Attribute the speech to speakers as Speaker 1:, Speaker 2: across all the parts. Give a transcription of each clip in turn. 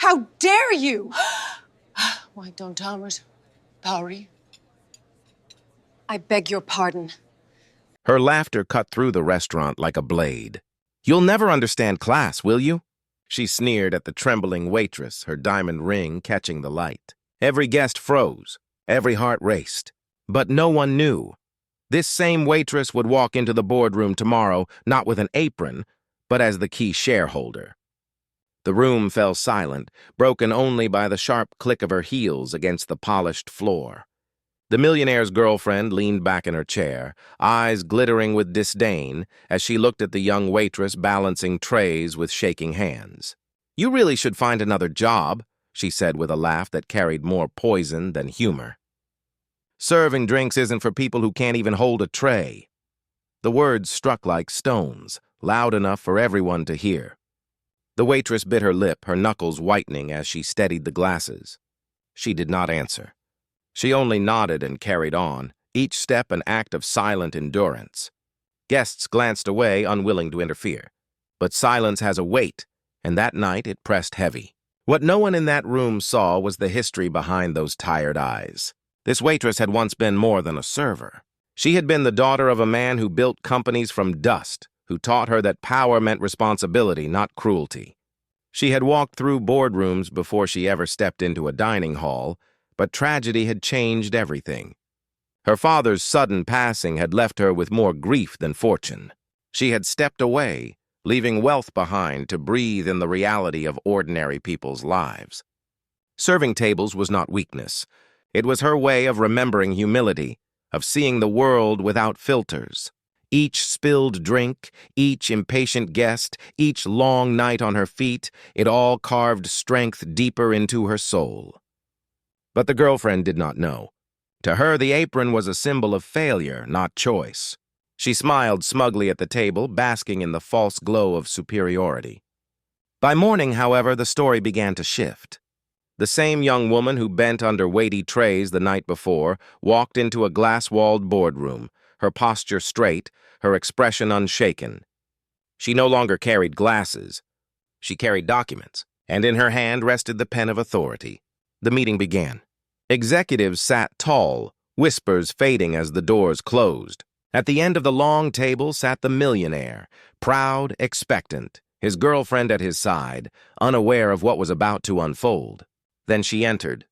Speaker 1: How dare you?
Speaker 2: Why don't Thomas? Sorry.
Speaker 1: I beg your pardon.
Speaker 3: Her laughter cut through the restaurant like a blade. "You'll never understand class, will you?" She sneered at the trembling waitress, her diamond ring catching the light. Every guest froze. Every heart raced. But no one knew. This same waitress would walk into the boardroom tomorrow, not with an apron, but as the key shareholder. The room fell silent, broken only by the sharp click of her heels against the polished floor. The millionaire's girlfriend leaned back in her chair, eyes glittering with disdain as she looked at the young waitress balancing trays with shaking hands. "You really should find another job," she said with a laugh that carried more poison than humor. "Serving drinks isn't for people who can't even hold a tray." The words struck like stones, loud enough for everyone to hear. The waitress bit her lip, her knuckles whitening as she steadied the glasses. She did not answer. She only nodded and carried on, each step an act of silent endurance. Guests glanced away, unwilling to interfere. But silence has a weight, and that night it pressed heavy. What no one in that room saw was the history behind those tired eyes. This waitress had once been more than a server. She had been the daughter of a man who built companies from dust, who taught her that power meant responsibility, not cruelty. She had walked through boardrooms before she ever stepped into a dining hall, but tragedy had changed everything. Her father's sudden passing had left her with more grief than fortune. She had stepped away, leaving wealth behind to breathe in the reality of ordinary people's lives. Serving tables was not weakness. It was her way of remembering humility, of seeing the world without filters. Each spilled drink, each impatient guest, each long night on her feet, it all carved strength deeper into her soul. But the girlfriend did not know. To her, the apron was a symbol of failure, not choice. She smiled smugly at the table, basking in the false glow of superiority. By morning, however, the story began to shift. The same young woman who bent under weighty trays the night before walked into a glass-walled boardroom, her posture straight, her expression unshaken. She no longer carried glasses. She carried documents, and in her hand rested the pen of authority. The meeting began. Executives sat tall, whispers fading as the doors closed. At the end of the long table sat the millionaire, proud, expectant, his girlfriend at his side, unaware of what was about to unfold. Then she entered.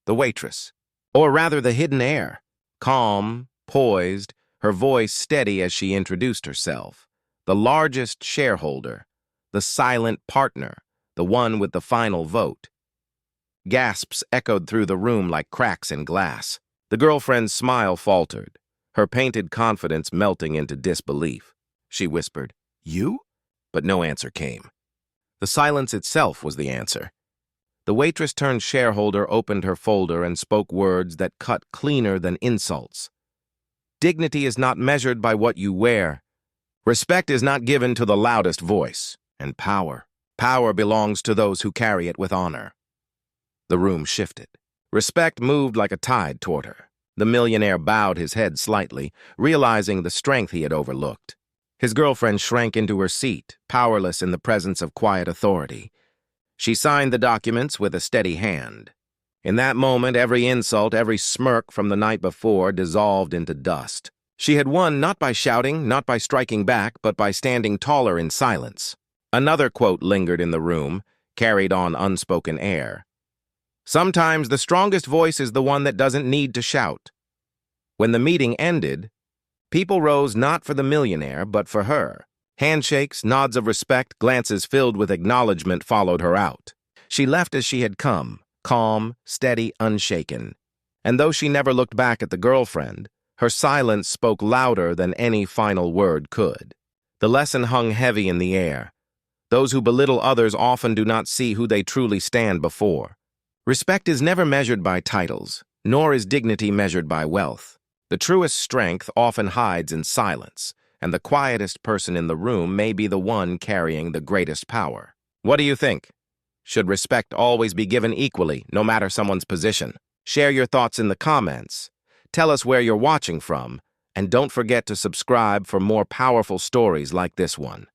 Speaker 3: The waitress, or rather the hidden heir, calm, poised, her voice steady as she introduced herself. The largest shareholder, the silent partner, the one with the final vote. Gasps echoed through the room like cracks in glass. The girlfriend's smile faltered, her painted confidence melting into disbelief. She whispered, "You?" But no answer came. The silence itself was the answer. The waitress turned shareholder, opened her folder, and spoke words that cut cleaner than insults. "Dignity is not measured by what you wear. Respect is not given to the loudest voice. And power belongs to those who carry it with honor." The room shifted. Respect moved like a tide toward her. The millionaire bowed his head slightly, realizing the strength he had overlooked. His girlfriend shrank into her seat, powerless in the presence of quiet authority. She signed the documents with a steady hand. In that moment, every insult, every smirk from the night before dissolved into dust. She had won not by shouting, not by striking back, but by standing taller in silence. Another quote lingered in the room, carried on unspoken air. "Sometimes the strongest voice is the one that doesn't need to shout." When the meeting ended, people rose not for the millionaire, but for her. Handshakes, nods of respect, glances filled with acknowledgement followed her out. She left as she had come, calm, steady, unshaken. And though she never looked back at the girlfriend, her silence spoke louder than any final word could. The lesson hung heavy in the air. Those who belittle others often do not see who they truly stand before. Respect is never measured by titles, nor is dignity measured by wealth. The truest strength often hides in silence, and the quietest person in the room may be the one carrying the greatest power. What do you think? Should respect always be given equally, no matter someone's position? Share your thoughts in the comments. Tell us where you're watching from, and don't forget to subscribe for more powerful stories like this one.